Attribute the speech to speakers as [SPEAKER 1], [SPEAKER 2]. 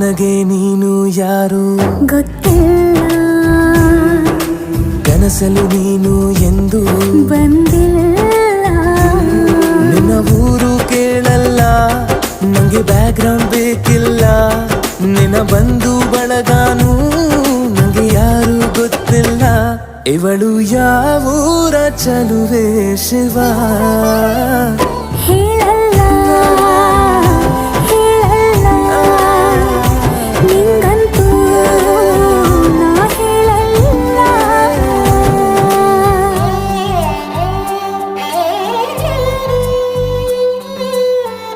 [SPEAKER 1] ನನಗೆ ನೀನು ಯಾರು
[SPEAKER 2] ಗೊತ್ತಿಲ್ಲ,
[SPEAKER 1] ಕನಸಲು ನೀನು ಎಂದು
[SPEAKER 2] ಬಂದಿಲ್ಲ.
[SPEAKER 1] ನಿನ್ನ ಊರು ಕೇಳಲ್ಲ, ನಂಗೆ ಬ್ಯಾಕ್ಗ್ರೌಂಡ್ ಬೇಕಿಲ್ಲ. ನಿನ್ನ ಬಂಧು ಬಳಗಾನು ನಂಗೆ ಯಾರು ಗೊತ್ತಿಲ್ಲ. ಇವಳು ಯಾವೂರ ಚಲುವೆ ಶಿವ
[SPEAKER 2] ಹೇಳಲ್ಲ